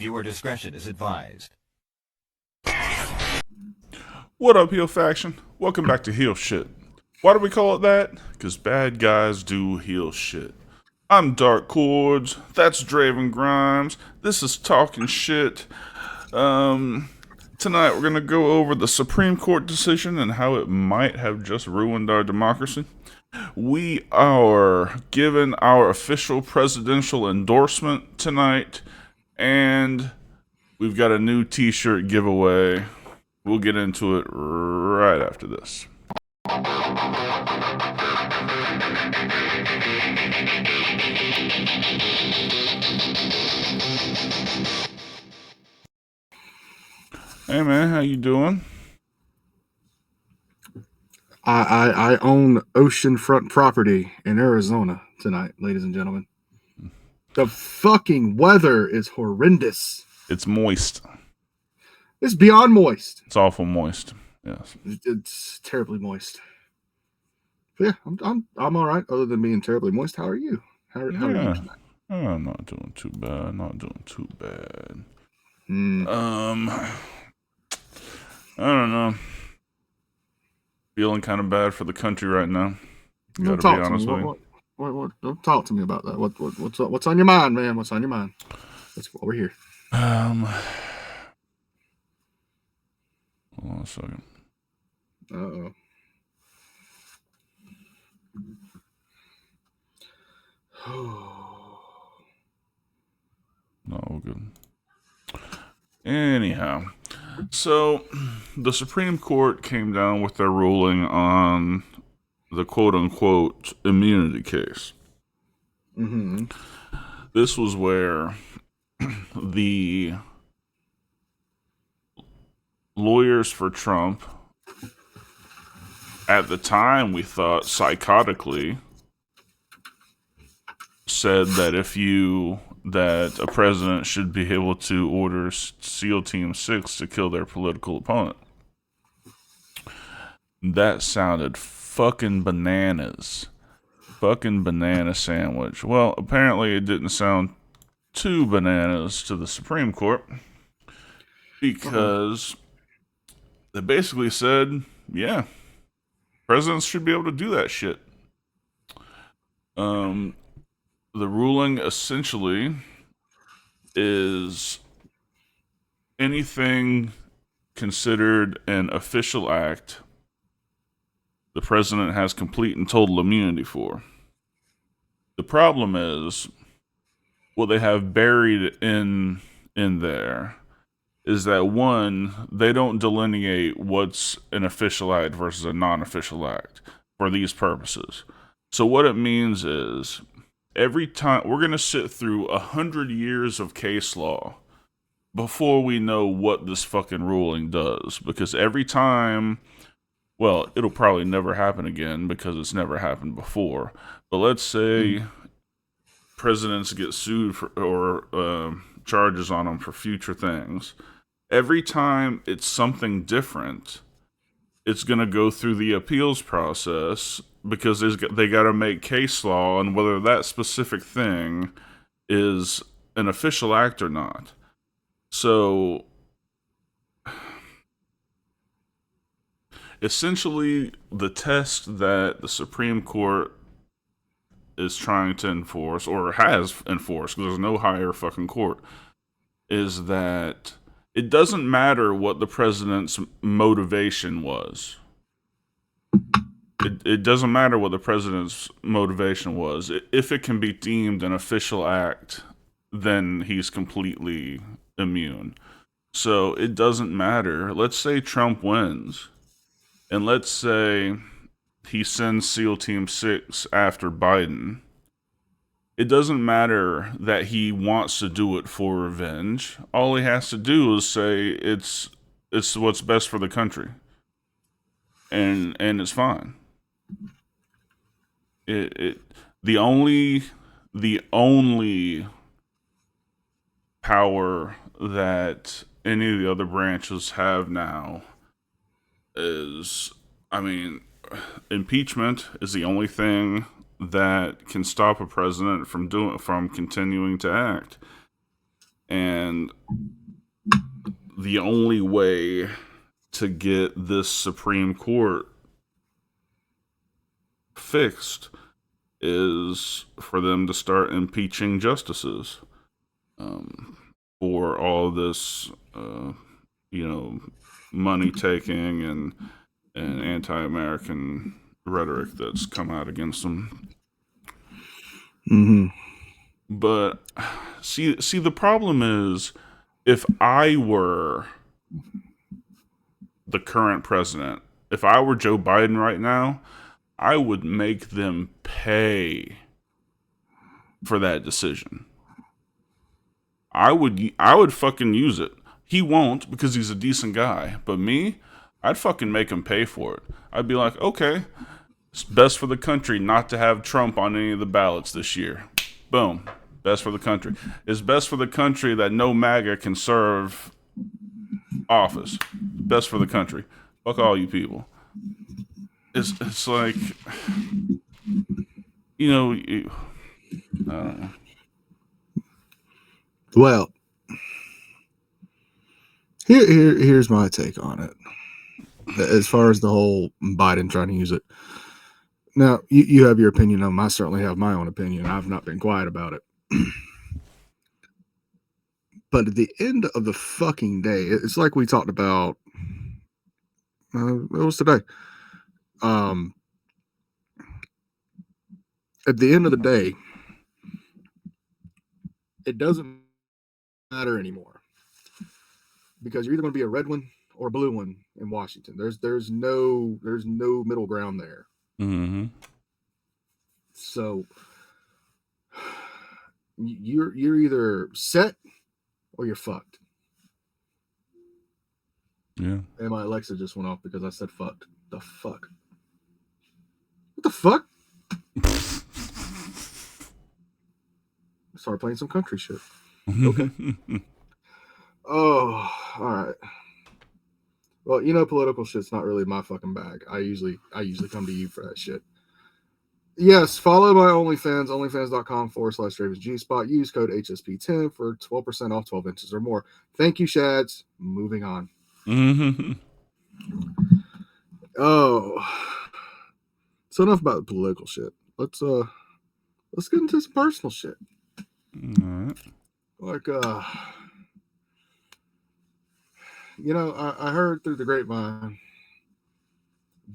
Viewer discretion is advised. What up, Heel Faction? Welcome back to Heel Shit. Why do we call it that? Because bad guys do heel shit. I'm Dark Chords, that's Draven Grimes, this is Talking Shit. Tonight we're gonna go over the Supreme Court decision and how it might have just ruined our democracy. We are given our official presidential endorsement tonight, and we've got a new t-shirt giveaway. We'll get into it right after this. Hey man, how you doing? I own oceanfront property in Arizona tonight, ladies and gentlemen. The fucking weather is horrendous. It's moist. It's beyond moist. It's awful moist. Yes. It's terribly moist. But yeah, I'm all right. Other than being terribly moist, how are you? How are you tonight? I'm not doing too bad. I don't know. Feeling kind of bad for the country right now. Gotta be honest with you. Don't talk to me about that. What's on your mind, man? What's on your mind? That's what we're here. Hold on a second. Uh-oh. No, we're good. Anyhow, so the Supreme Court came down with their ruling on the quote-unquote immunity case. Mm-hmm. This was where the lawyers for Trump, at the time we thought psychotically, said that that a president should be able to order SEAL Team 6 to kill their political opponent. That sounded fucking bananas. Fucking banana sandwich. Well, apparently it didn't sound too bananas to the Supreme Court, because they basically said, yeah, presidents should be able to do that shit. The ruling essentially is anything considered an official act the president has complete and total immunity for. The problem is, what they have buried in there is that, one, they don't delineate what's an official act versus a non-official act for these purposes. So what it means is, every time we're going to sit through 100 years of case law before we know what this fucking ruling does, because every time, well, it'll probably never happen again because it's never happened before. But let's say presidents get sued for, or charges on them for future things. Every time it's something different, it's going to go through the appeals process, because they got to make case law on whether that specific thing is an official act or not. So essentially, the test that the Supreme Court is trying to enforce, or has enforced, because there's no higher fucking court, is that it doesn't matter what the president's motivation was. It doesn't matter what the president's motivation was. If it can be deemed an official act, then he's completely immune. So it doesn't matter. Let's say Trump wins, and let's say he sends SEAL Team 6 after Biden. It doesn't matter that he wants to do it for revenge. All he has to do is say it's what's best for the country, and it's fine. The only power that any of the other branches have now is, impeachment is the only thing that can stop a president from continuing to act. And the only way to get this Supreme Court fixed is for them to start impeaching justices for all this, money taking and anti-American rhetoric that's come out against them. Mm-hmm. But see, the problem is, if I were the current president, if I were Joe Biden right now, I would make them pay for that decision. I would fucking use it. He won't because he's a decent guy. But me, I'd fucking make him pay for it. I'd be like, okay, it's best for the country not to have Trump on any of the ballots this year. Boom. Best for the country. It's best for the country that no MAGA can serve office. Best for the country. Fuck all you people. It's like, I don't know. Well, here's my take on it. As far as the whole Biden trying to use it. Now, you have your opinion on them. I certainly have my own opinion. I've not been quiet about it. But at the end of the fucking day, it's like we talked about. It was today. At the end of the day, it doesn't matter anymore because you're either going to be a red one or a blue one in Washington. There's no middle ground there. Mm-hmm. So you're either set or you're fucked. Yeah. And my Alexa just went off because I said fucked. The fuck? What the fuck? Start playing some country shit. Okay. Oh, all right. Well, political shit's not really my fucking bag. I usually come to you for that shit. Yes, follow my OnlyFans, onlyfans.com/RavensGspot. Use code HSP10 for 12% off 12 inches or more. Thank you, Shads. Moving on. Oh, so enough about the political shit. Let's get into some personal shit. All right. Like, I heard through the grapevine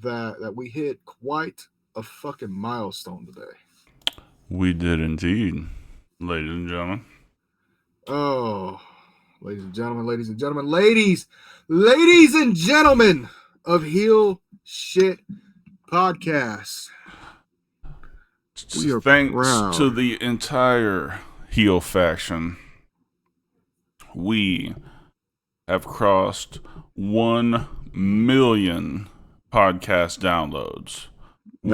that we hit quite a fucking milestone today. We did indeed, ladies and gentlemen. Oh, ladies and gentlemen of Heel Shit Podcast. We are Thanks proud. to the entire Heel faction, we have crossed 1 million podcast downloads. You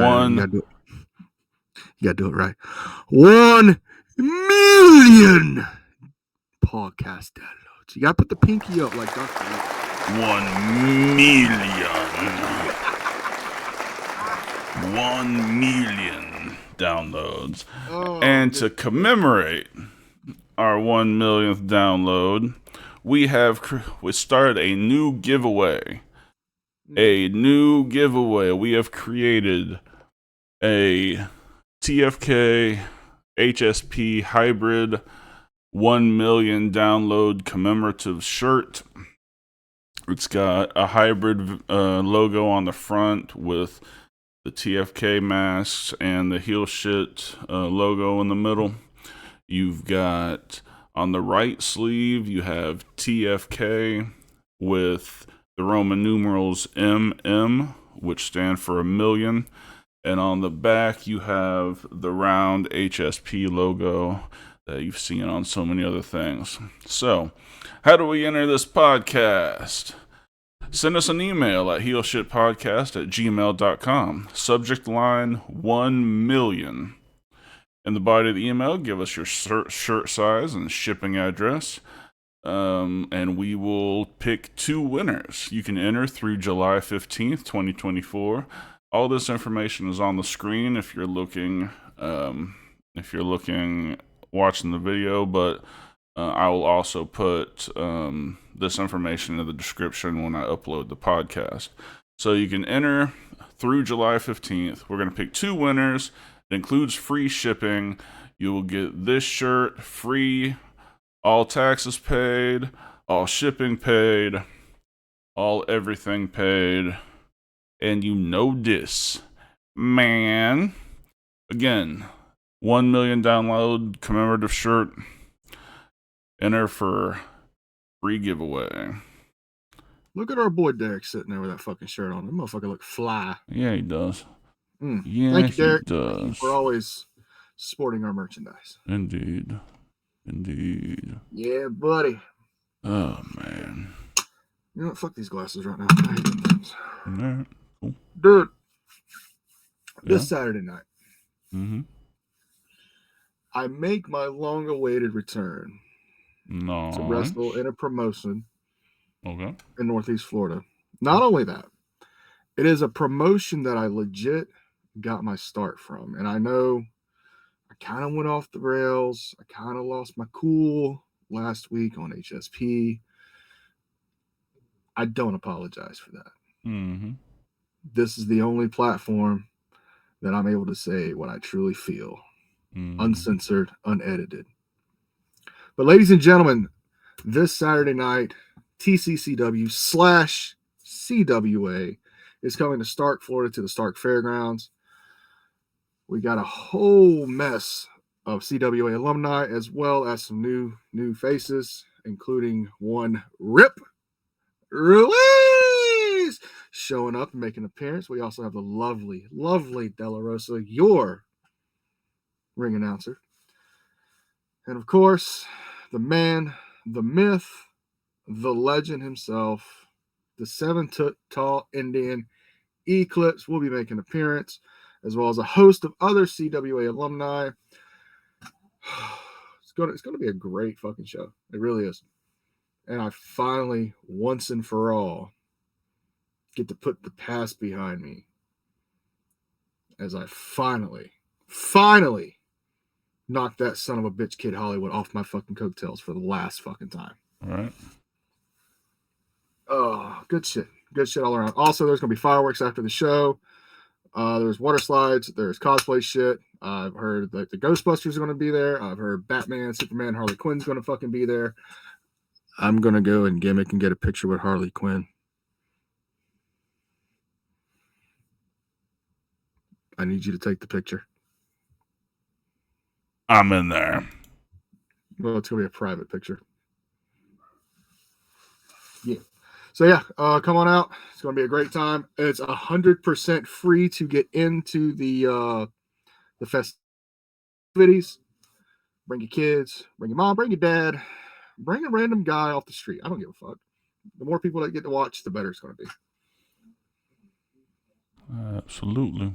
gotta do it right. 1 million podcast downloads. You gotta put the pinky up like Dr. 1 million. 1 million downloads. And to commemorate our 1 millionth download, we started a new giveaway. We have created a TFK HSP hybrid 1 million download commemorative shirt. It's got a hybrid logo on the front with the TFK masks and the Heel Shit logo in the middle. You've got on the right sleeve, you have TFK with the Roman numerals MM, which stand for a million. And on the back, you have the round HSP logo that you've seen on so many other things. So, how do we enter this podcast? Send us an email at heelshitpodcast@gmail.com. Subject line 1 million. In the body of the email, give us your shirt size and shipping address. And we will pick 2 winners. You can enter through July 15th, 2024. All this information is on the screen if you're looking watching the video, but I will also put this information in the description when I upload the podcast. So you can enter through July 15th. We're going to pick 2 winners. It includes free shipping. You will get this shirt free, all taxes paid, all shipping paid, all everything paid. And you know this, man. Again, 1 million download commemorative shirt. Enter for free giveaway. Look at our boy Derek sitting there with that fucking shirt on. That motherfucker look fly. Yeah, he does. Yeah, thank you, Derek, he does. for always sporting our merchandise. Indeed. Yeah, buddy. Oh, man. You know what? Fuck these glasses right now. I hate them things. All right, cool. Dude, Yeah. this Saturday night, I make my long-awaited return to wrestle in a promotion in Northeast Florida. Not only that, it is a promotion that I legit got my start from. And I know I kind of went off the rails. I kind of lost my cool last week on HSP. I don't apologize for that. This is the only platform that I'm able to say what I truly feel. Uncensored, unedited. But ladies and gentlemen, this Saturday night, TCCW/CWA is coming to Stark, Florida, to the Stark Fairgrounds. We got a whole mess of CWA alumni, as well as some new faces, including one Rip Ruiz showing up and making an appearance. We also have the lovely Della Rosa, your ring announcer. And of course, the man, the myth, the legend himself, the 7-foot tall Indian Eclipse will be making an appearance, as well as a host of other CWA alumni. It's going to be a great fucking show. It really is. And I finally, once and for all, get to put the past behind me as I finally knock that son of a bitch Kid Hollywood off my fucking coattails for the last fucking time. All right. Oh, good shit all around. Also, there's gonna be fireworks after the show. There's water slides. There's cosplay shit. I've heard that the Ghostbusters are gonna be there. I've heard Batman, Superman, Harley Quinn's gonna fucking be there. I'm gonna go and gimmick and get a picture with Harley Quinn. I need you to take the picture. I'm in there. Well, it's gonna be a private picture. Yeah. So yeah, come on out. It's gonna be a great time. It's 100% free to get into the festivities. Bring your kids, bring your mom, bring your dad, bring a random guy off the street. I don't give a fuck. The more people that get to watch, the better it's gonna be. Absolutely.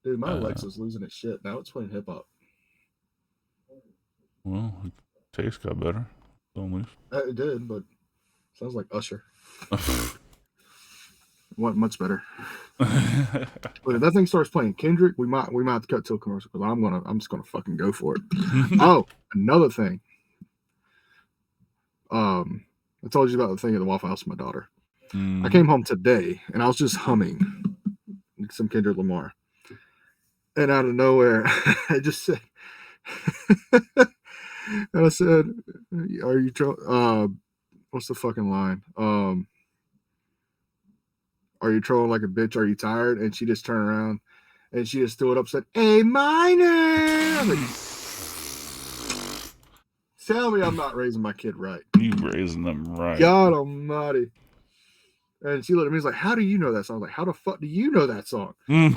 Dude, my Alexa's losing its shit. Now it's playing hip hop. Well, it taste got better. Almost. It did, but sounds like Usher. What much better. But if that thing starts playing Kendrick, we might have to cut to a commercial because I'm just gonna fucking go for it. Oh, another thing. I told you about the thing at the Waffle House with my daughter. I came home today and I was just humming some Kendrick Lamar. And out of nowhere, I just said, and I said, "Are you what's the fucking line? Are you trolling like a bitch? Are you tired?" And she just turned around and she just threw it up, said, "A minor." I'm like, tell me I'm not raising my kid right. You raising them right. God almighty. And she looked at me and was like, "How do you know that song?" I was like, "How the fuck do you know that song?" It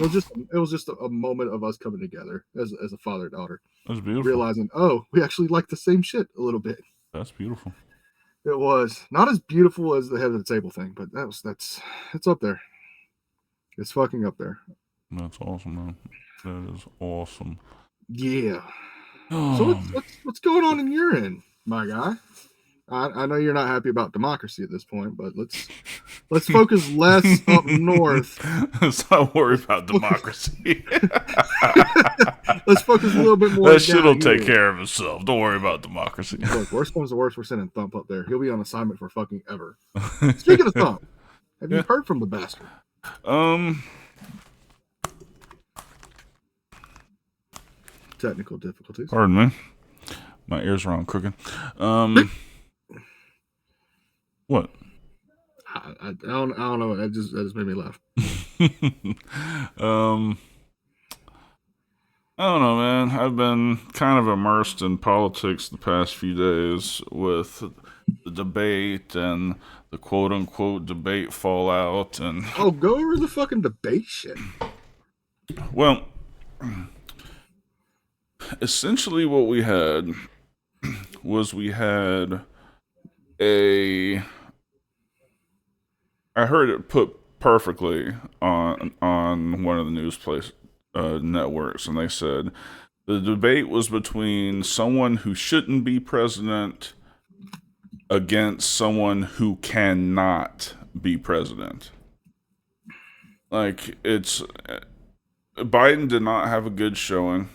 was just a moment of us coming together as a father-daughter. That's beautiful. Realizing, oh, we actually like the same shit a little bit. That's beautiful. It was not as beautiful as the head of the table thing, but it's up there. It's fucking up there. That's awesome, man. That is awesome. Yeah. So what's going on in your end, my guy? I know you're not happy about democracy at this point, but let's Let's focus less up north. Let's not worry about democracy. Let's focus a little bit more. That shit'll down take here. care of itself. Don't worry about democracy. Look, worst comes to worst, we're sending Thump up there. He'll be on assignment for fucking ever. Speaking of Thump, have you heard from the bastard? Technical difficulties. Pardon me. My ears are on crooked. What? I don't know. That just made me laugh. I don't know, man. I've been kind of immersed in politics the past few days with the debate and the quote-unquote debate fallout. And oh, go over the fucking debate shit. Well, essentially what we had was I heard it put perfectly on one of the news networks, and they said the debate was between someone who shouldn't be president against someone who cannot be president. Like, Biden did not have a good showing.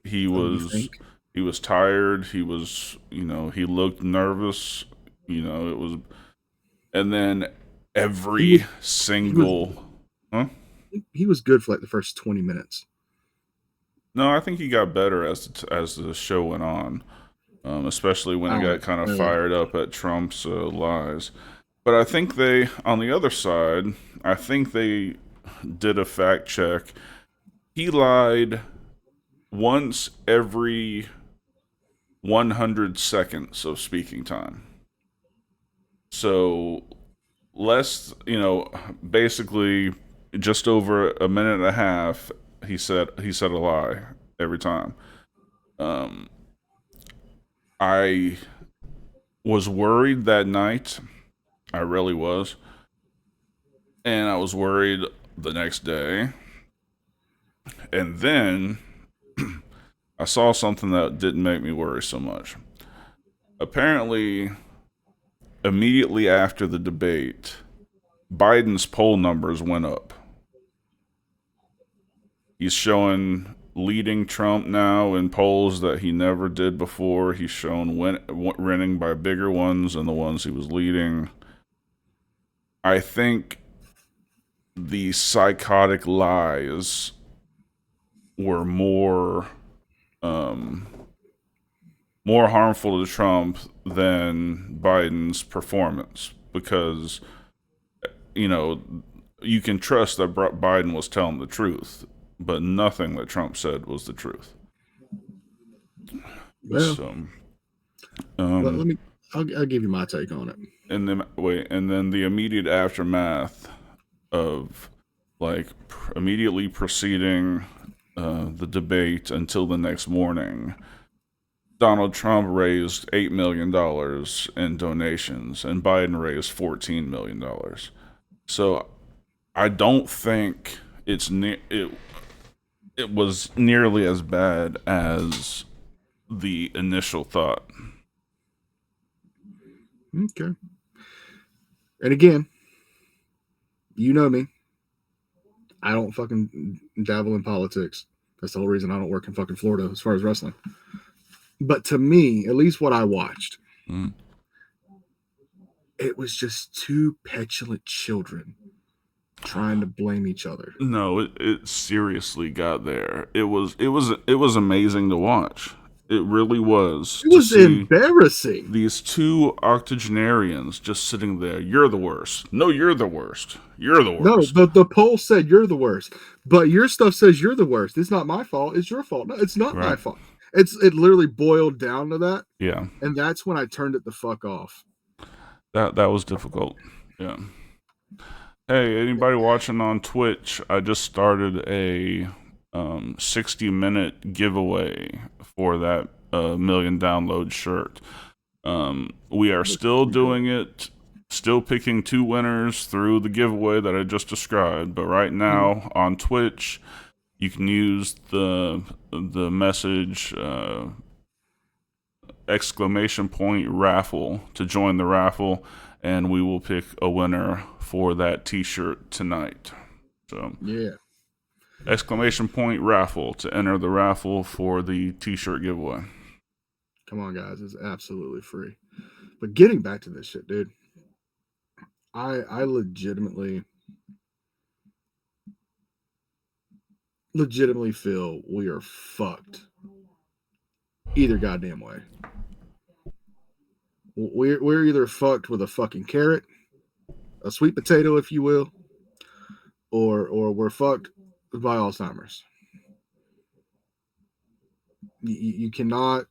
He was tired. He was, he looked nervous. It was, and then every single, he was good for like the first 20 minutes. No, I think he got better as the show went on, especially when he got kind of fired up at Trump's lies. But I think on the other side, I think they did a fact check. He lied once every 100 seconds of speaking time. So basically just over a minute and a half, he said a lie every time. I was worried that night. I really was. And I was worried the next day. And then I saw something that didn't make me worry so much. Apparently, immediately after the debate, Biden's poll numbers went up. He's showing leading Trump now in polls that he never did before. He's shown winning by bigger ones than the ones he was leading. I think the psychotic lies were more harmful to Trump than Biden's performance, because you can trust that Biden was telling the truth, but nothing that Trump said was the truth. Well, so, I'll give you my take on it. And then the immediate aftermath of, like, immediately preceding the debate until the next morning, Donald Trump raised $8 million in donations, and Biden raised $14 million. So I don't think it was nearly as bad as the initial thought. Okay. And again, you know me. I don't fucking dabble in politics. That's the whole reason I don't work in fucking Florida as far as wrestling. But to me, at least what I watched, it was just two petulant children trying to blame each other. No, it seriously got there. It was amazing to watch. It really was. It was embarrassing. These two octogenarians just sitting there. You're the worst. No, you're the worst. You're the worst. No, the poll said you're the worst. But your stuff says you're the worst. It's not my fault. It's your fault. No, it's not my fault. It literally boiled down to that. Yeah. And that's when I turned it the fuck off. That was difficult. Yeah. Hey, anybody watching on Twitch? I just started a 60-minute giveaway for that million download shirt. We are still doing it, still picking 2 winners through the giveaway that I just described. But right now on Twitch, you can use the message exclamation point raffle to join the raffle, and we will pick a winner for that t-shirt tonight. So Yeah. exclamation point raffle to enter the raffle for the t-shirt giveaway. Come on, guys. It's absolutely free. But getting back to this shit, dude. I legitimately feel we are fucked either goddamn way. We're either fucked with a fucking carrot, a sweet potato, if you will, or we're fucked by Alzheimer's. You cannot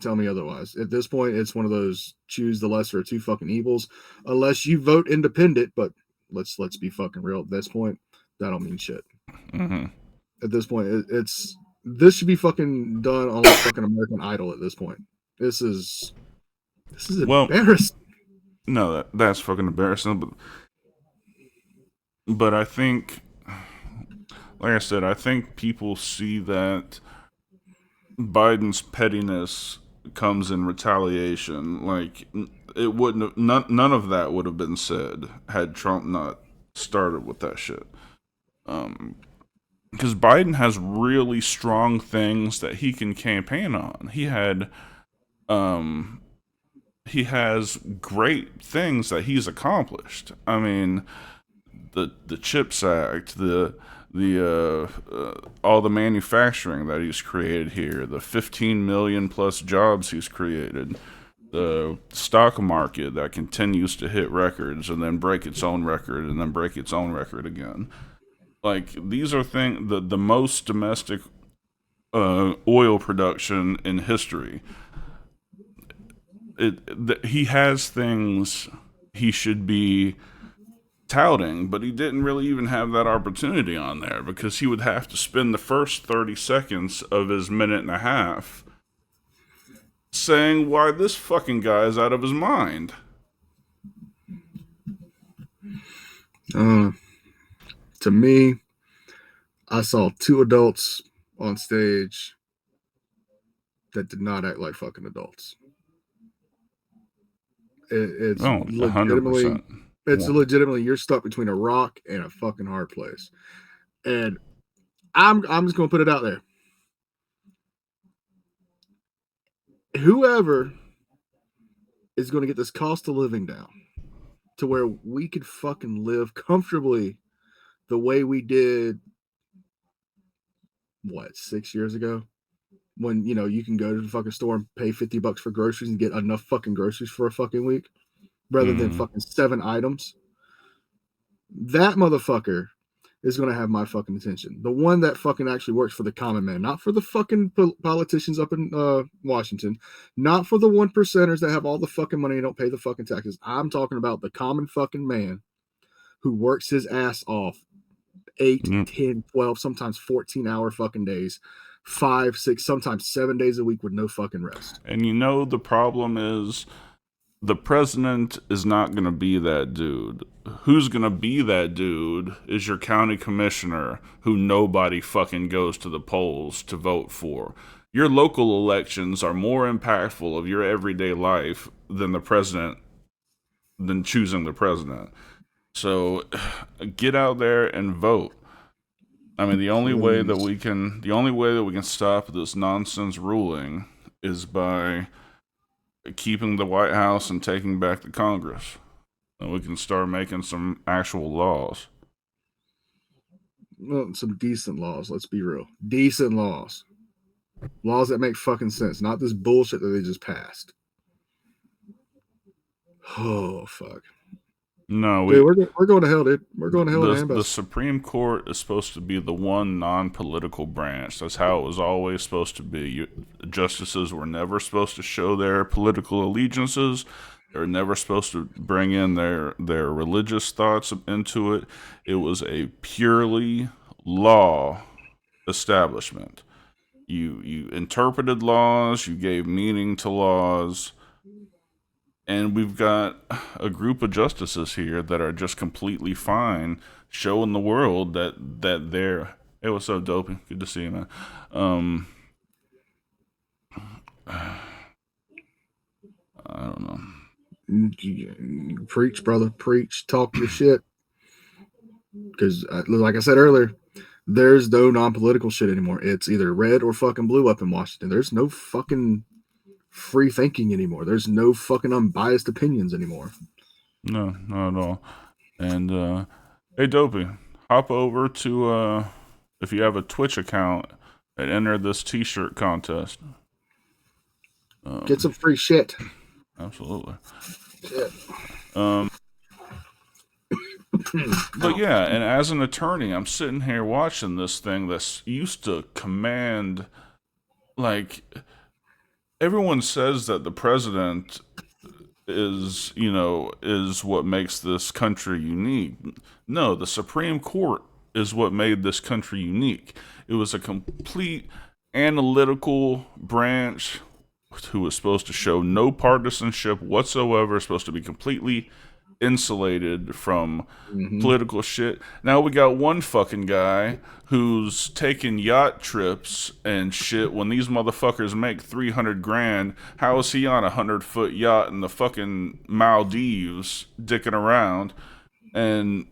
tell me otherwise. At this point, it's one of those choose the lesser of two fucking evils, unless you vote independent. But let's be fucking real. At this point, that don't mean shit. Mm-hmm. At this point, this should be fucking done on like fucking American Idol. At this point, this is embarrassing. No, that's fucking embarrassing. But I think, like I said, I think people see that Biden's pettiness comes in retaliation. Like, it wouldn't have, none of that would have been said had Trump not started with that shit. Because Biden has really strong things that he can campaign on. He has great things that he's accomplished. I mean, the CHIPS Act, the all the manufacturing that he's created here, the 15 million plus jobs he's created, the stock market that continues to hit records and then break its own record and then break its own record again. Like, these are things, the most domestic oil production in history. He has things he should be touting, but he didn't really even have that opportunity on there because he would have to spend the first 30 seconds of his minute and a half saying why this fucking guy is out of his mind. To me, I saw two adults on stage that did not act like fucking adults. It's 100%. Legitimately you're stuck between a rock and a fucking hard place. And I'm just gonna put it out there. Whoever is going to get this cost of living down to where we could fucking live comfortably the way we did 6 years ago, when you can go to the fucking store and pay $50 for groceries and get enough fucking groceries for a fucking week rather than fucking 7 items. That motherfucker is going to have my fucking attention. The one that fucking actually works for the common man, not for the fucking politicians up in Washington, not for the 1%ers that have all the fucking money and don't pay the fucking taxes. I'm talking about the common fucking man who works his ass off 8, 10, 12, sometimes 14-hour fucking days, 5, 6, sometimes 7 days a week with no fucking rest. And the problem is the president is not going to be that dude. Who's going to be that dude is your county commissioner who nobody fucking goes to the polls to vote for. Your local elections are more impactful of your everyday life than choosing the president. So get out there and vote. I mean, the only way that we can stop this nonsense ruling is by keeping the White House and taking back the Congress. And we can start making some actual laws. Well, some decent laws, let's be real. Decent laws. Laws that make fucking sense, not this bullshit that they just passed. Oh, fuck. No, dude, we're going to hell, dude. We're going to hell. The Supreme Court is supposed to be the one non-political branch. That's how it was always supposed to be. Justices were never supposed to show their political allegiances. They were never supposed to bring in their religious thoughts into it. It was a purely law establishment. You interpreted laws. You gave meaning to laws. And we've got a group of justices here that are just completely fine showing the world that they're... Hey, what's up, Dopey? Good to see you, man. I don't know. Preach, brother. Preach. Talk your shit. Because, like I said earlier, there's no non-political shit anymore. It's either red or fucking blue up in Washington. There's no fucking free thinking anymore. There's no fucking unbiased opinions anymore. No, not at all. And hey, Dopey, hop over to if you have a Twitch account and enter this T-shirt contest. Get some free shit. Absolutely. Shit. But yeah, and as an attorney, I'm sitting here watching this thing that's used to command, like, everyone says that the president is what makes this country unique. No, the Supreme Court is what made this country unique. It was a complete analytical branch who was supposed to show no partisanship whatsoever, supposed to be completely insulated from political shit. Now we got one fucking guy who's taking yacht trips and shit when these motherfuckers make 300 grand. How is he on a 100-foot yacht in the fucking Maldives dicking around? And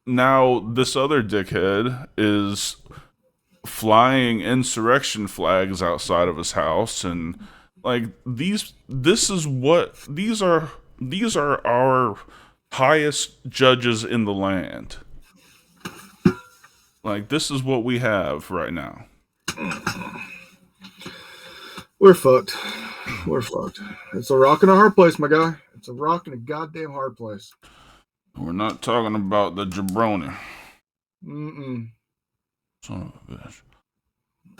now this other dickhead is flying insurrection flags outside of his house, and like these are our highest judges in the land. Like, this is what we have right now. We're fucked. We're fucked. It's a rock and a hard place, my guy. It's a rock and a goddamn hard place. We're not talking about the jabroni. Son of a bitch.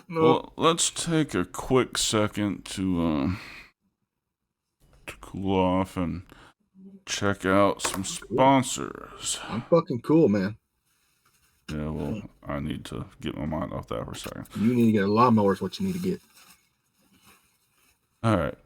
Nope. Well, let's take a quick second to cool off and check out some sponsors. I'm fucking cool, man. Yeah, well, I need to get my mind off that for a second. You need to get a lawnmower is what you need to get. All right.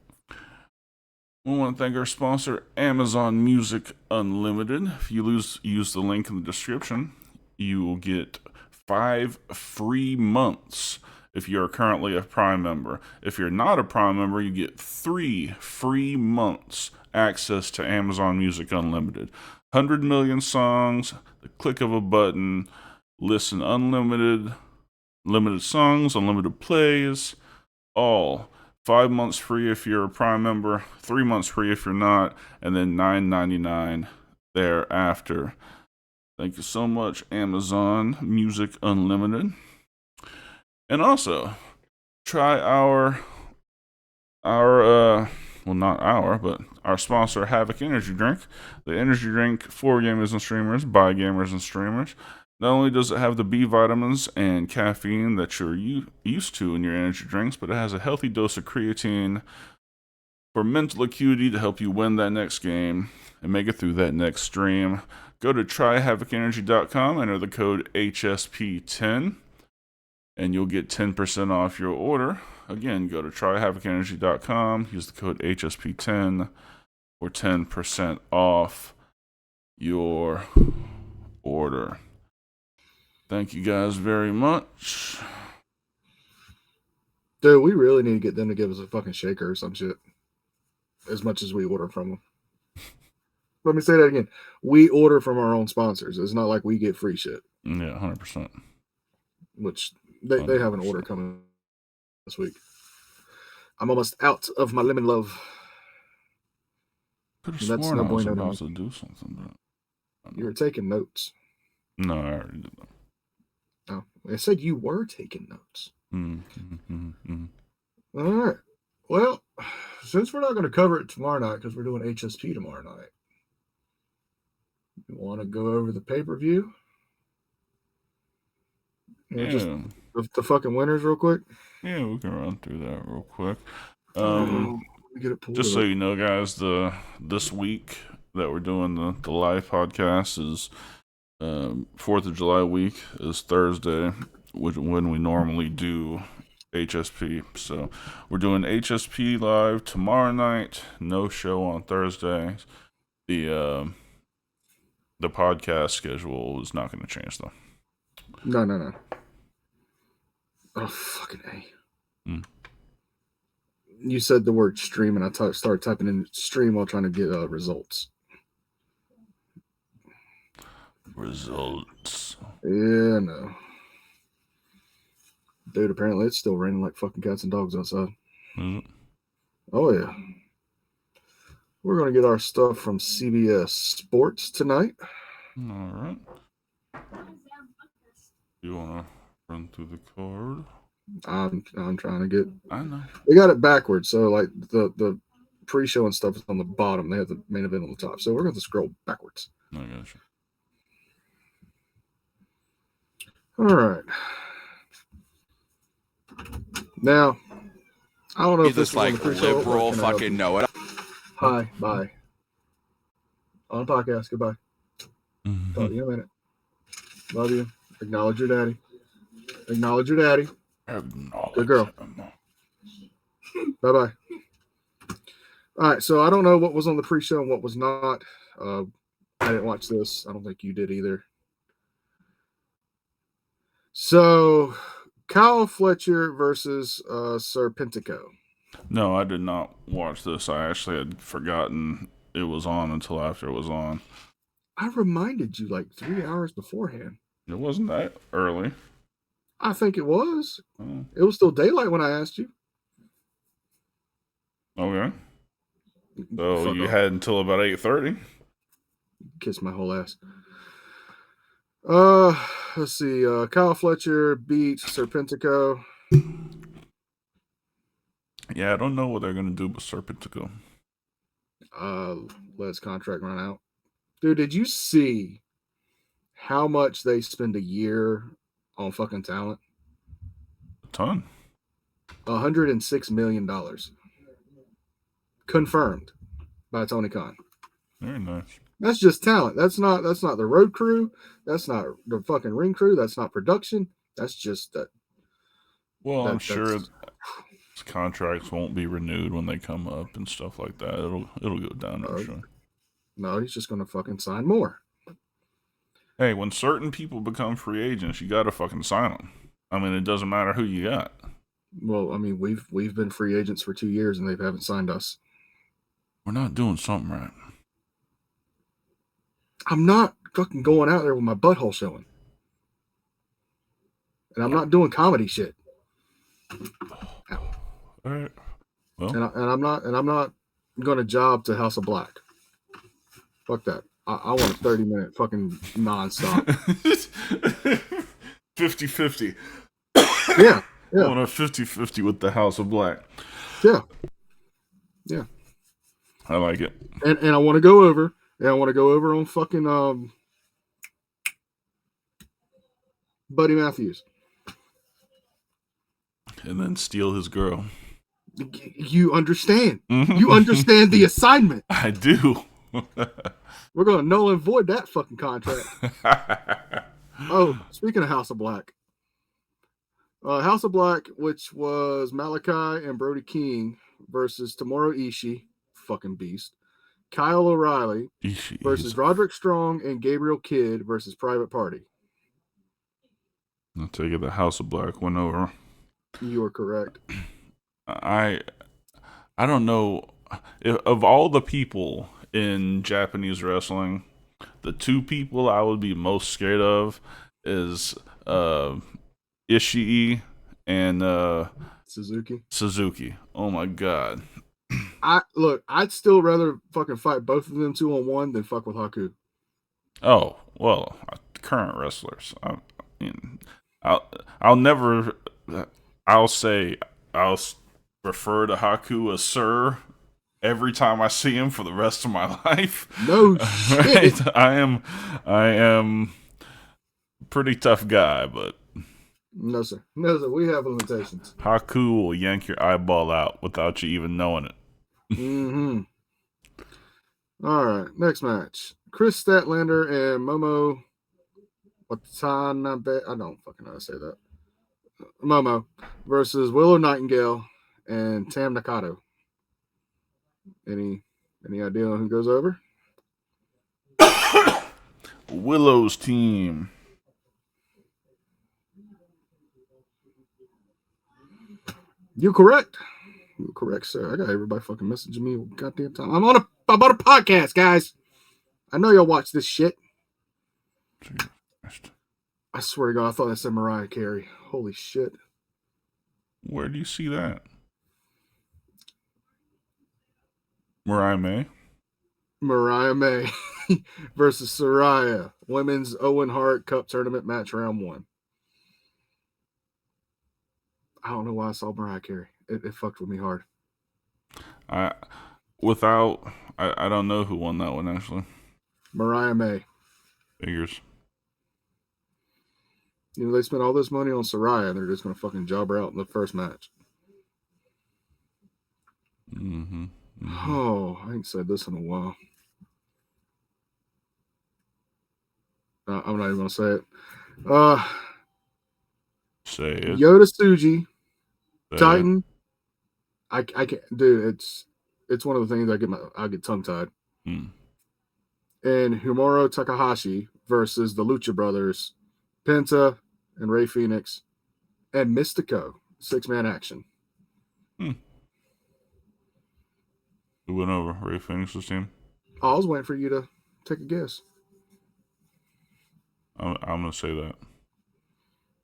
We want to thank our sponsor, Amazon Music Unlimited. If you use the link in the description, you will get 5 free months if you're currently a Prime member. If you're not a Prime member, you get 3 free months access to Amazon Music Unlimited. 100 million songs, the click of a button, listen unlimited, limited songs, unlimited plays, all. 5 months free if you're a Prime member, 3 months free if you're not, and then $9.99 thereafter. Thank you so much, Amazon Music Unlimited. And also, try our sponsor, Havoc Energy Drink. The energy drink for gamers and streamers, by gamers and streamers. Not only does it have the B vitamins and caffeine that you're used to in your energy drinks, but it has a healthy dose of creatine for mental acuity to help you win that next game and make it through that next stream. Go to tryhavocenergy.com, enter the code HSP10, and you'll get 10% off your order. Again, go to tryhavocenergy.com, use the code HSP10 for 10% off your order. Thank you guys very much. Dude, we really need to get them to give us a fucking shaker or some shit. As much as we order from them. Let me say that again. We order from our own sponsors. It's not like we get free shit. Yeah, 100%. Which they have an order coming this week. I'm almost out of my lemon love. Could have sworn I was about to do something, but you were taking notes. No, I already did that. Oh, I said you were taking notes. All right. Well, since we're not going to cover it tomorrow night because we're doing HSP tomorrow night, you want to go over the pay-per-view? Yeah. Just the fucking winners real quick? Yeah, we can run through that real quick. Just so you know, guys, this week that we're doing the live podcast is 4th of July week is Thursday, when we normally do HSP. So we're doing HSP live tomorrow night. No show on Thursday. The podcast schedule is not going to change though. No. Oh, fucking A. You said the word stream, and I started typing in stream while trying to get results. Results. Yeah, no. Dude, apparently it's still raining like fucking cats and dogs outside. Mm. Oh, yeah. We're going to get our stuff from CBS Sports tonight. All right. You want to run through the card? I'm trying to get. I know. They got it backwards, so like the pre-show and stuff is on the bottom. They have the main event on the top, so we're going to scroll backwards. I got you. All right. Now, I don't know if this He's like liberal fucking know it. Hi, bye. On the podcast. Goodbye. Mm-hmm. Talk to you in a minute. Love you. Acknowledge your daddy. Acknowledge your daddy. Good girl. Bye-bye. All right, so I don't know what was on the pre-show and what was not. I didn't watch this. I don't think you did either. So, Kyle Fletcher versus Serpentico. No, I did not watch this. I actually had forgotten it was on until after it was on. I reminded you like 3 hours beforehand. It wasn't that early. I think it was. Oh. It was still daylight when I asked you. Okay. So Fuck you off. had until about 8:30. Kiss my whole ass. Let's see. Kyle Fletcher beat Serpentico. Yeah, I don't know what they're gonna do with Serpentico. Let his contract run out. Dude, did you see how much they spend a year on fucking talent? A ton. $106 million. Confirmed by Tony Khan. Very nice. That's just talent. That's not the road crew. That's not the fucking ring crew. That's not production. That's just that. Well, I'm sure contracts won't be renewed when they come up and stuff like that. It'll go down, I'm sure. No, he's just gonna fucking sign more. Hey, when certain people become free agents, you gotta fucking sign them. I mean, it doesn't matter who you got. Well, I mean, we've been free agents for 2 years and they haven't signed us. We're not doing something right. I'm not fucking going out there with my butthole showing, and I'm not doing comedy shit. All right. Well, and I'm not going to job to House of Black. Fuck that. I want a 30-minute fucking nonstop. 50-50. Yeah. I want a 50-50 with the House of Black. Yeah. I like it. And I want to go over. And I want to go over on fucking Buddy Matthews. And then steal his girl. You understand. Mm-hmm. You understand the assignment. I do. We're going to null and void that fucking contract. Oh, speaking of House of Black. House of Black, which was Malachi and Brody King versus Tomohiro Ishii, fucking beast. Kyle O'Reilly versus Roderick Strong and Gabriel Kidd versus Private Party. I'll take it the House of Black went over. You are correct. I don't know. Of all the people in Japanese wrestling, the two people I would be most scared of is Ishii and Suzuki. Oh my god. I'd still rather fucking fight both of them 2-on-1 than fuck with Haku. Oh, well, current wrestlers. I'll never. I'll say I'll refer to Haku as Sir every time I see him for the rest of my life. No shit. Right? I am pretty tough guy, but no sir. We have limitations. Haku will yank your eyeball out without you even knowing it. Mm-hmm. All right, next match: Chris Statlander and Momo Watanabe. I don't fucking know how to say that. Momo versus Willow Nightingale and Tam Nakano. Any idea on who goes over? Willow's team. You're correct. You're correct, sir. I got everybody fucking messaging me goddamn time. I'm on a podcast, guys. I know y'all watch this shit. I swear to God, I thought that said Mariah Carey. Holy shit. Where do you see that? Mariah May? Mariah May versus Soraya. Women's Owen Hart Cup Tournament match round 1. I don't know why I saw Mariah Carey. It fucked with me hard. I don't know who won that one, actually. Mariah May. Figures. You know, they spent all this money on Soraya, and they're just going to fucking job her out in the first match. Mm-hmm. Oh, I ain't said this in a while. I'm not even going to say it. Say it. Yoda Tsuji, Say Titan. It. I can't, dude. It's one of the things I get tongue tied. Hmm. And Humoro Takahashi versus the Lucha Brothers, Penta and Rey Fenix, and Mystico. 6-man action. Who went over? Rey Fenix's team? I was waiting for you to take a guess. I'm going to say that.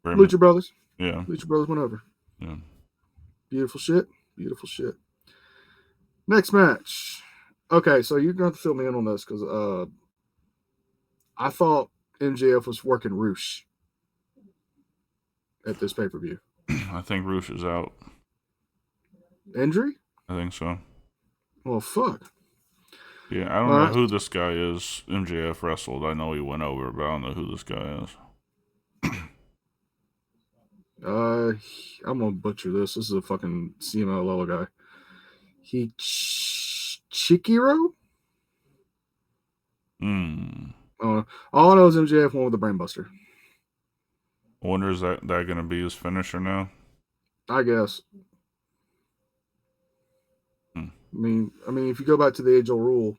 Lucha Brothers. Yeah. Lucha Brothers went over. Yeah. Beautiful shit. Beautiful shit. Next match. Okay, so you're going to have to fill me in on this because I thought MJF was working Roosh at this pay-per-view. I think Roosh is out. Injury? I think so. Well, fuck. Yeah, I don't know who this guy is. MJF wrestled. I know he went over, but I don't know who this guy is. I'm gonna butcher this. This is a fucking CML Lola guy. Chikiro? All I know is MJF won with the Brainbuster. I wonder, is that going to be his finisher now? I guess. I mean, if you go back to the age-old rule,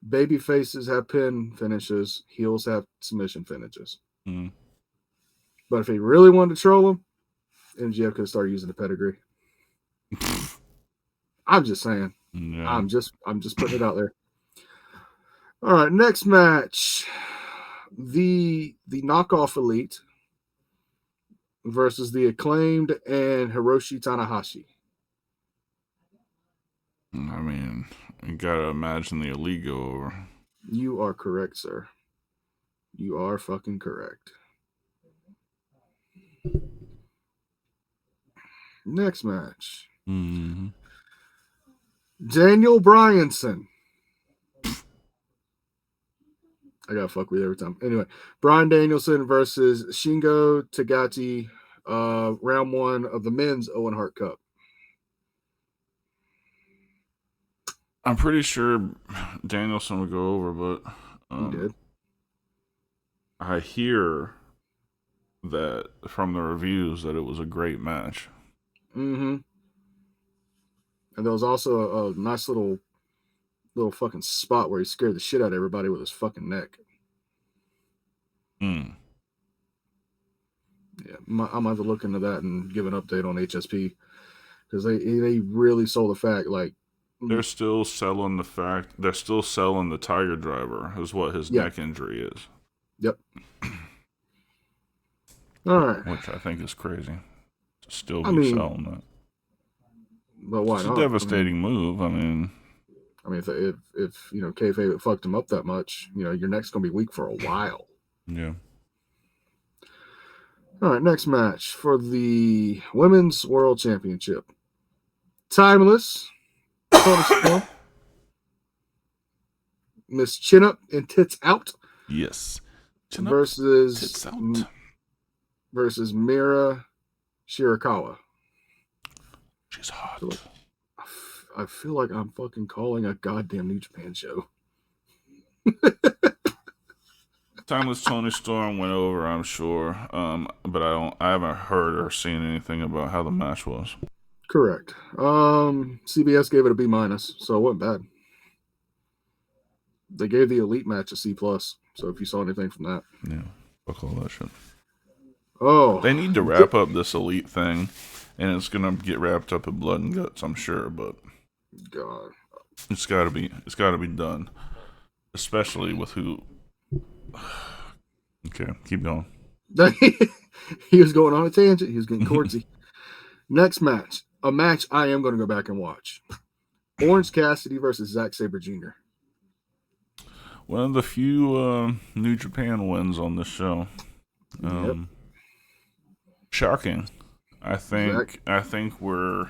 baby faces have pin finishes, heels have submission finishes. But if he really wanted to troll him, MJF could start using the pedigree. I'm just saying. Yeah. I'm just putting it out there. All right, next match. The knockoff elite versus the Acclaimed and Hiroshi Tanahashi. I mean, you gotta imagine the elite go over. You are correct, sir. You are fucking correct. Next match. Daniel Bryanson. I gotta fuck with you every time. Anyway, Bryan Danielson versus Shingo Takagi, round 1 of the men's Owen Hart Cup. I'm pretty sure Danielson would go over, but He did. I hear that from the reviews that it was a great match. And there was also a nice little fucking spot where he scared the shit out of everybody with his fucking neck. Yeah, I'm gonna have to look into that and give an update on HSP because they really sold the fact like they're still selling the fact. They're still selling the Tiger Driver is what his neck injury is. Yep. All right. Which I think is crazy. To still be selling that. But why it's not? A devastating move. I mean, if kayfabe fucked him up that much, your neck's gonna be weak for a while. Yeah. All right, next match for the Women's World Championship. Timeless. Miss Chin Up and Tits Out. Yes. Chin Up, versus Tits Out. Versus Mira Shirakawa. She's hot. I feel like I'm fucking calling a goddamn New Japan show. Timeless Tony Storm went over, I'm sure, but I haven't heard or seen anything about how the match was. Correct. CBS gave it a B-, so it wasn't bad. They gave the elite match a C+, so if you saw anything from that. Yeah, fuck all that shit. Oh. They need to wrap up this elite thing and it's gonna get wrapped up in blood and guts, I'm sure. But God, it's gotta be done, especially with who. Okay, keep going. he was going on a tangent. He was getting courtsy. Next match, a match I am going to go back and watch. Orange Cassidy versus Zack Sabre Jr. One of the few New Japan wins on this show. Yep. Shocking. I think Zach. we're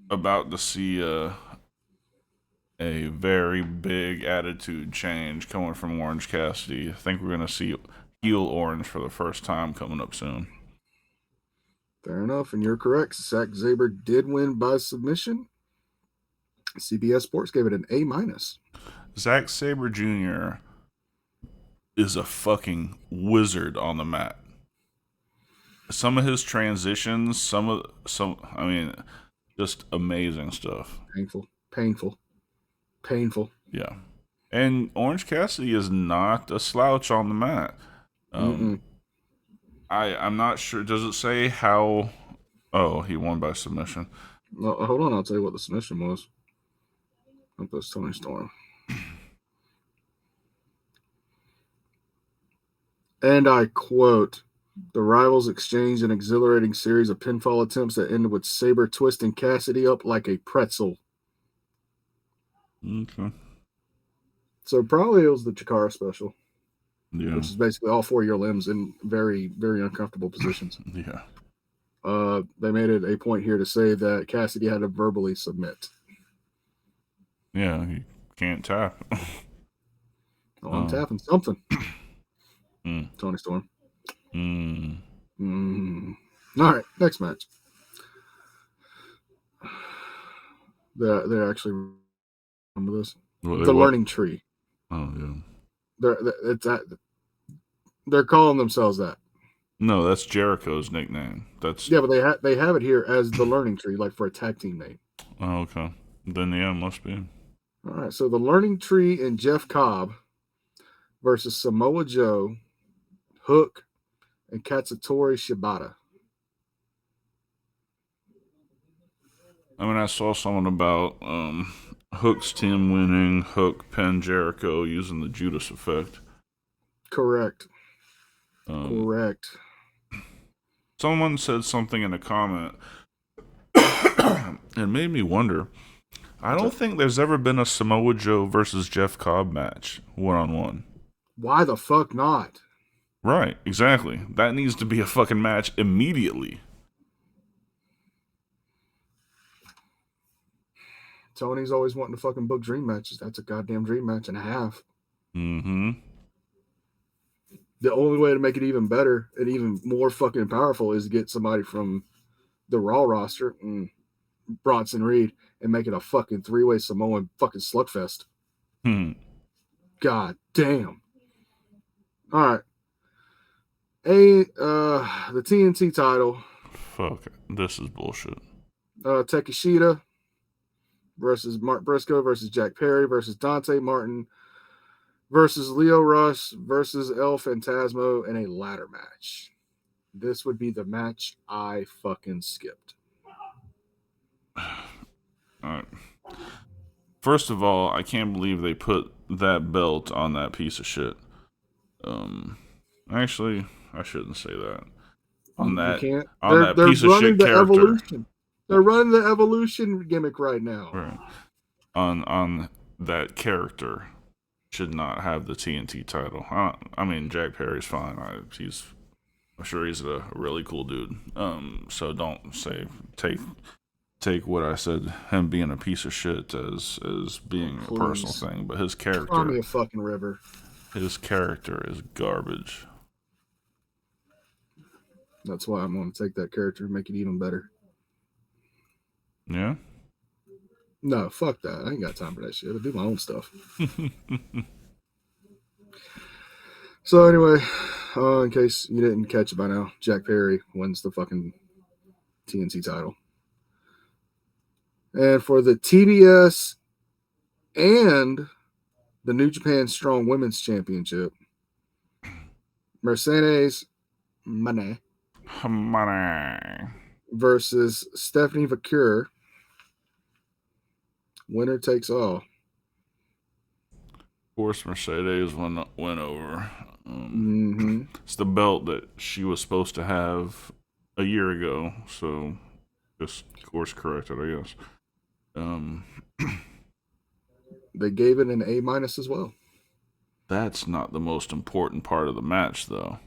about to see a very big attitude change coming from Orange Cassidy. I think we're going to see heel Orange for the first time coming up soon. Fair enough, and you're correct. Zack Sabre did win by submission. CBS Sports gave it an A-. Zack Sabre Jr. is a fucking wizard on the mat. Some of his transitions, I mean, just amazing stuff. Painful. Yeah. And Orange Cassidy is not a slouch on the mat. I'm not sure. Does it say how? Oh, he won by submission. No, hold on, I'll tell you what the submission was. I think that's Tony Storm. And I quote, the rivals exchanged an exhilarating series of pinfall attempts that ended with Sabre twisting Cassidy up like a pretzel. Okay. So probably it was the Chikara special. Yeah. Which is basically all four of your limbs in very, very uncomfortable positions. Yeah. They made it a point here to say that Cassidy had to verbally submit. Yeah, he can't tap. Oh, I'm tapping something. Tony Storm. All right, next match. They're actually remember this. The Learning Tree. Oh yeah. They're calling themselves that. No, that's Jericho's nickname. But they have it here as the Learning Tree, like for a tag team name. Oh, okay. Then yeah, it must be. All right, so the Learning Tree and Jeff Cobb versus Samoa Joe, Hook, and Katsutori Shibata. I mean, I saw something about Hook's team winning, Hook pinned Jericho using the Judas effect. Correct. Correct. Someone said something in a comment and made me wonder. I don't think there's ever been a Samoa Joe versus Jeff Cobb match, one-on-one. Why the fuck not? Right, exactly. That needs to be a fucking match immediately. Tony's always wanting to fucking book dream matches. That's a goddamn dream match and a half. Mm-hmm. The only way to make it even better and even more fucking powerful is to get somebody from the Raw roster, Bronson Reed, and make it a fucking three-way Samoan fucking slugfest. God damn. All right. The TNT title. Fuck, this is bullshit. Takeshita versus Mark Briscoe versus Jack Perry versus Dante Martin versus Leo Rush versus El Phantasmo in a ladder match. This would be the match I fucking skipped. All right. First of all, I can't believe they put that belt on that piece of shit. Actually, I shouldn't say that. On that piece of shit character. Evolution. They're running the Evolution gimmick right now. Right. On that character should not have the TNT title. I mean, Jack Perry's fine. I'm sure he's a really cool dude. So don't say take what I said, him being a piece of shit, as being a personal thing. But his character, call me a fucking river. His character is garbage. That's why I'm going to take that character and make it even better. Yeah? No, fuck that. I ain't got time for that shit. I'll do my own stuff. So anyway, in case you didn't catch it by now, Jack Perry wins the fucking TNT title. And for the TBS and the New Japan Strong Women's Championship, Mercedes Moné Money. versus Stephanie Vacure. Winner takes all. Of course, Mercedes went over. Mm-hmm. It's the belt that she was supposed to have a year ago, so just course corrected, I guess. They gave it an A- as well. That's not the most important part of the match, though.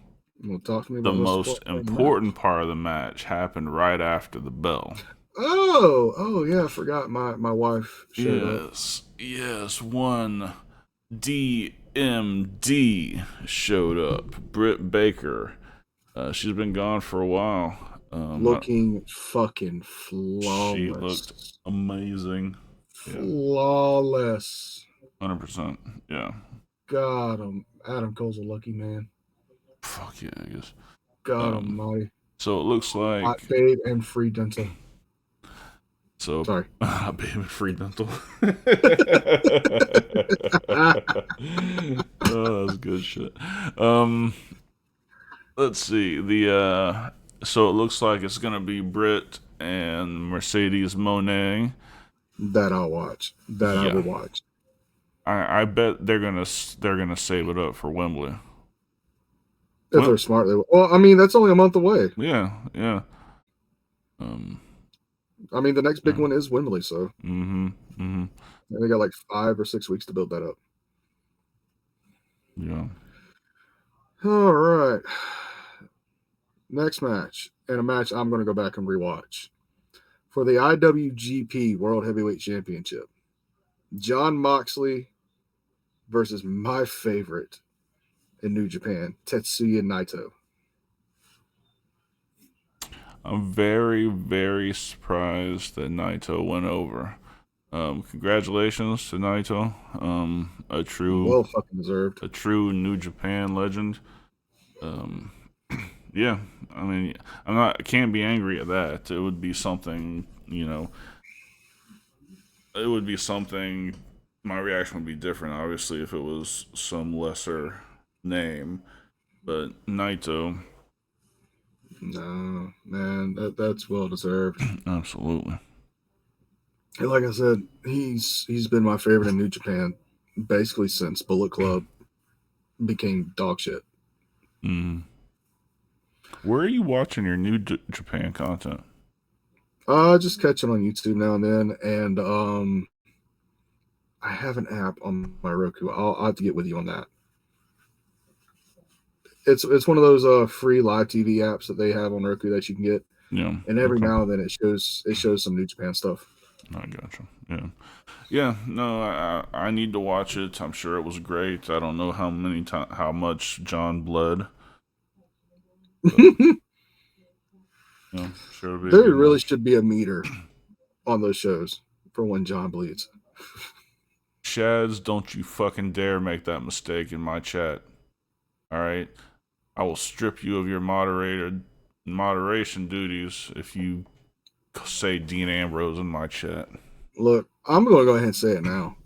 Well, talk to me The about most important part of the match happened right after the bell. Oh yeah, I forgot. My wife showed up. Yes, one DMD showed up. Britt Baker. She's been gone for a while. Looking fucking She flawless. looked amazing. Flawless. 100%. Yeah. God, Adam Cole's a lucky man. Fuck yeah, I guess. God almighty. So it looks like Hot babe and free dental. So sorry. Baby free dental. Oh, that's good shit. Let's see. So it looks like it's gonna be Britt and Mercedes Moné. That I'll watch. That I will watch. I bet they're gonna save it up for Wembley. If they're smart, they will. Well, I mean, that's only a month away. Yeah. I mean, the next big one is Wembley, so. And they got like 5 or 6 weeks to build that up. Yeah. All right. Next match, and a match I'm going to go back and rewatch. For the IWGP World Heavyweight Championship, Jon Moxley versus my favorite in New Japan, Tetsuya Naito. I'm very, very surprised that Naito went over. Congratulations to Naito. Well fucking deserved. A true New Japan legend. Yeah, I mean, I can't be angry at that. It would be something, it would be something. My reaction would be different, obviously, if it was some lesser name. But Naito. No, man, that's well deserved. Absolutely. And like I said, he's been my favorite in New Japan basically since Bullet Club became dog shit. Where are you watching your New Japan content? Just catching on YouTube now and then, and I have an app on my Roku. I'll have to get with you on that. It's one of those free live TV apps that they have on Roku that you can get. Yeah. And every now and then it shows some New Japan stuff. I gotcha. Yeah. Yeah. No, I need to watch it. I'm sure it was great. I don't know how much John bled. Yeah, sure. There really should be a meter on those shows for when John bleeds. Shads, don't you fucking dare make that mistake in my chat. All right, I will strip you of your moderation duties if you say Dean Ambrose in my chat. Look, I'm going to go ahead and say it now.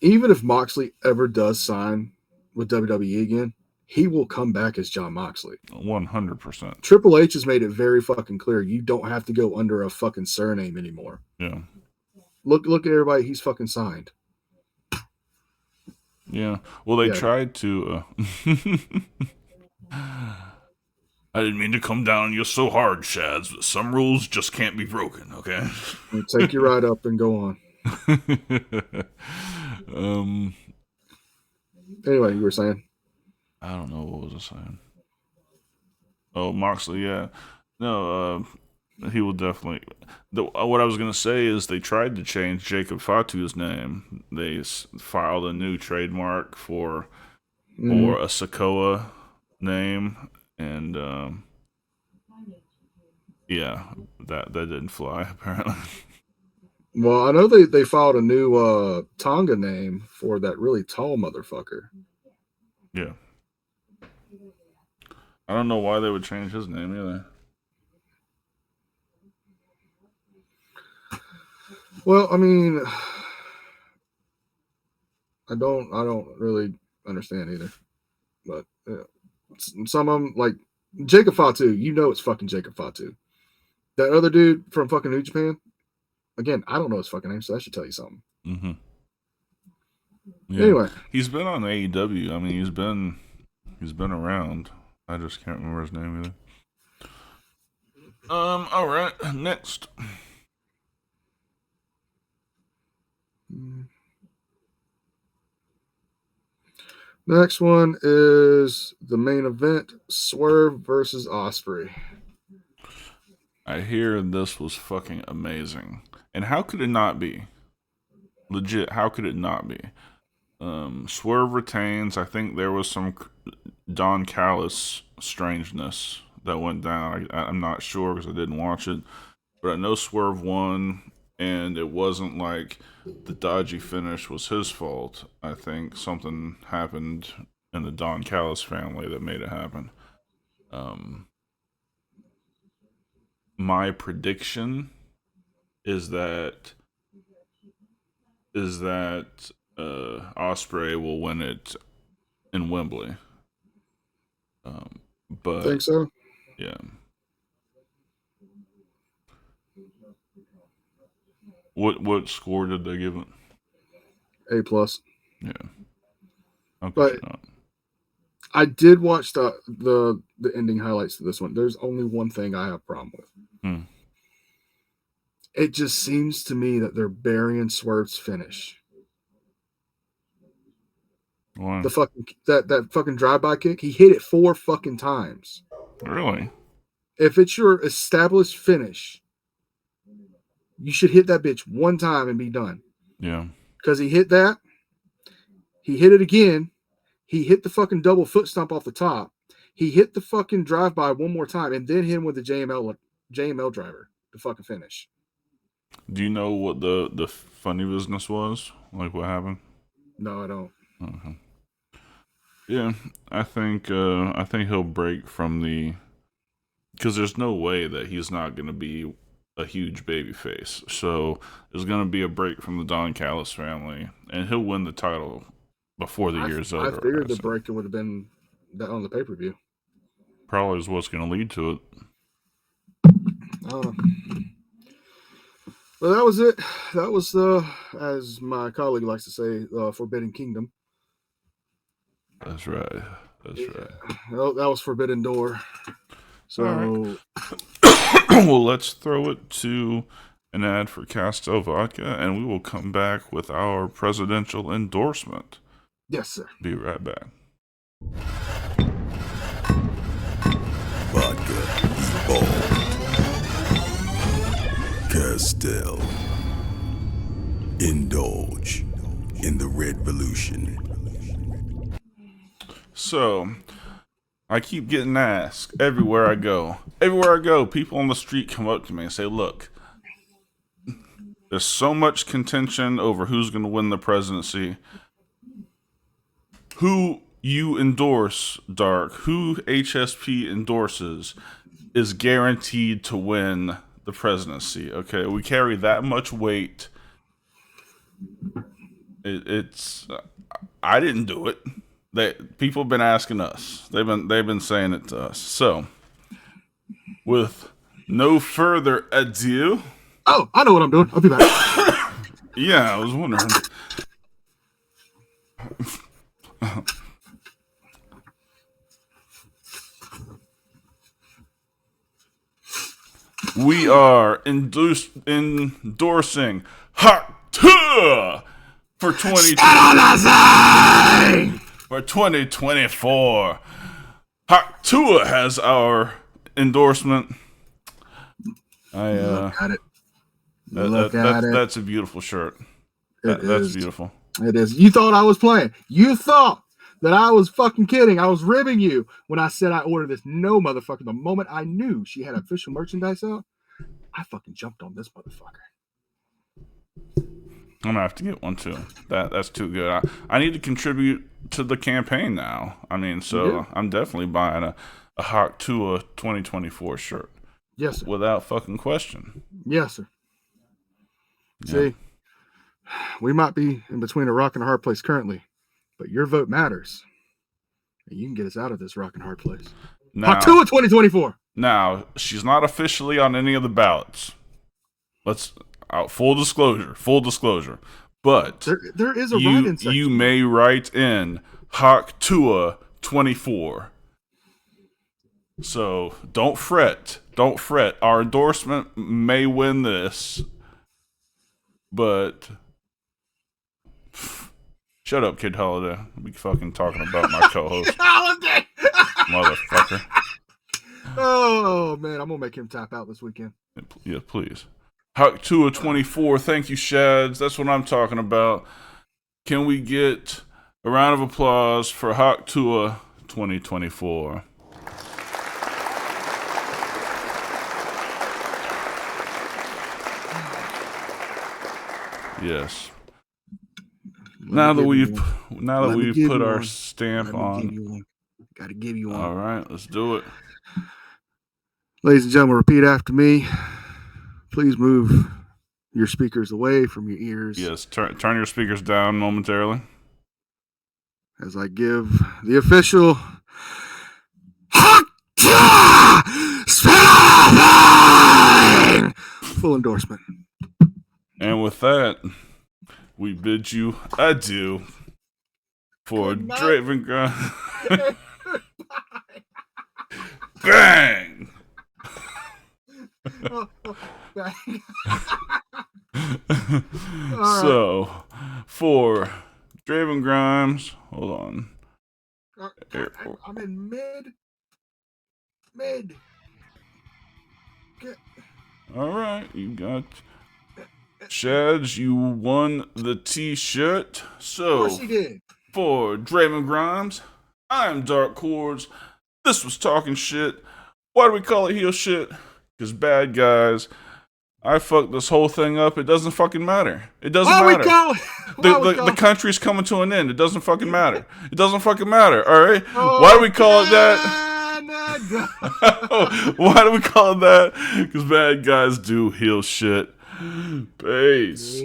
Even if Moxley ever does sign with WWE again, he will come back as Jon Moxley. 100%. Triple H has made it very fucking clear you don't have to go under a fucking surname anymore. Yeah. Look at everybody he's fucking signed. Yeah. Well, they tried to. I didn't mean to come down on you so hard, Shads, but some rules just can't be broken, okay? Take you right up and go on. Anyway, you were saying? I don't know, what was I saying? Oh, Moxley, yeah. No, he will definitely. What I was going to say is they tried to change Jacob Fatu's name. They filed a new trademark for a Sikoa name, and yeah, that didn't fly apparently. Well, I know they filed a new Tonga name for that really tall motherfucker. Yeah. I don't know why they would change his name either. Well, I mean, I don't really understand either. But some of them, like Jacob Fatu, you know it's fucking Jacob Fatu. That other dude from fucking New Japan, again, I don't know his fucking name, so that should tell you something. Mm-hmm. Yeah. Anyway, he's been on AEW. I mean, he's been around. I just can't remember his name either. All right, next. Next one is the main event: Swerve versus Ospreay. I hear this was fucking amazing, and how could it not be? Legit, how could it not be? Swerve retains. I think there was some Don Callis strangeness that went down. I'm not sure because I didn't watch it, but I know Swerve won, and it wasn't like the dodgy finish was his fault. I think something happened in the Don Callis family that made it happen. My prediction is that Ospreay will win it in Wembley. But Think so? yeah. What score did they give it? A+. Yeah. Okay. But I did watch the ending highlights to this one. There's only one thing I have a problem with. It just seems to me that they're burying Swerve's finish. Why? The fucking that fucking drive-by kick, he hit it 4 fucking times. Really? If it's your established finish, you should hit that bitch 1 time and be done. Yeah. Because he hit that, he hit it again, he hit the fucking double foot stomp off the top, he hit the fucking drive-by 1 more time, and then hit him with the JML driver to fucking finish. Do you know what the funny business was? Like what happened? No, I don't. Okay. Yeah, I think he'll break from the, because there's no way that he's not going to be a huge baby face. So there's going to be a break from the Don Callis family, and he'll win the title before the year's over. I figured the break would have been that on the pay-per-view. Probably is what's going to lead to it. I don't know. Well, that was it. That was, as my colleague likes to say, Forbidden Kingdom. That's right. That's right. Well, that was Forbidden Door. So, right. Well, let's throw it to an ad for Castel Vodka, and we will come back with our presidential endorsement. Yes, sir. Be right back. Vodka, evolved. Castel. Indulge in the revolution. So, I keep getting asked everywhere I go. Everywhere I go, people on the street come up to me and say, look, there's so much contention over who's going to win the presidency. Who you endorse, Dark, who HSP endorses is guaranteed to win the presidency. Okay, we carry that much weight. It's I didn't do it. People have been asking us. They've been saying it to us. So, with no further ado. Oh, I know what I'm doing. I'll be back. Yeah, I was wondering. We are endorsing Hot Tuah for 2024. Hot Tuah has our endorsement. Look at it. Look at it. That's a beautiful shirt. That's beautiful. It is. You thought I was playing. You thought that I was fucking kidding. I was ribbing you when I said I ordered this. No, motherfucker. The moment I knew she had official merchandise out, I fucking jumped on this motherfucker. I'm gonna have to get one too. That's too good. I need to contribute to the campaign now. I mean, so I'm definitely buying a Hot Tuah 2024 shirt. Yes, sir. Without fucking question. Yes, sir. Yeah. See, we might be in between a rock and a hard place currently, but your vote matters. And you can get us out of this rock and hard place. Now, Tuah 2024. now, she's not officially on any of the ballots. Let's out full disclosure. But There is a write-in section. you may write in Hawk Tuah 24. So don't fret. Our endorsement may win this, but shut up, Kid Holiday. I'll be fucking talking about my co-host. Holiday! Motherfucker. Oh, man. I'm going to make him tap out this weekend. Yeah, please. Hawk Tuah 24. Thank you, Shads. That's what I'm talking about. Can we get a round of applause for Hawk Tuah 2024? Yes. Now that we've put our stamp on. Gotta give you one. All right, let's do it. Ladies and gentlemen, repeat after me. Please move your speakers away from your ears. Yes, turn your speakers down momentarily. As I give the official full endorsement. And with that, we bid you adieu for Draven Grind. Bang! Bang. So, for Draven Grimes, hold on. I'm in mid. All right, you got Shads. You won the T-shirt. So, Of course he did. for Draven Grimes, I'm Dark Chords. This was Talking Shit. Why do we call it heel shit? Because bad guys. I fucked this whole thing up. It doesn't fucking matter. It doesn't matter. The country's coming to an end. It doesn't fucking matter. It doesn't fucking matter. All right. Why do we call it that? Why do we call it that? Because bad guys do heel shit. Peace.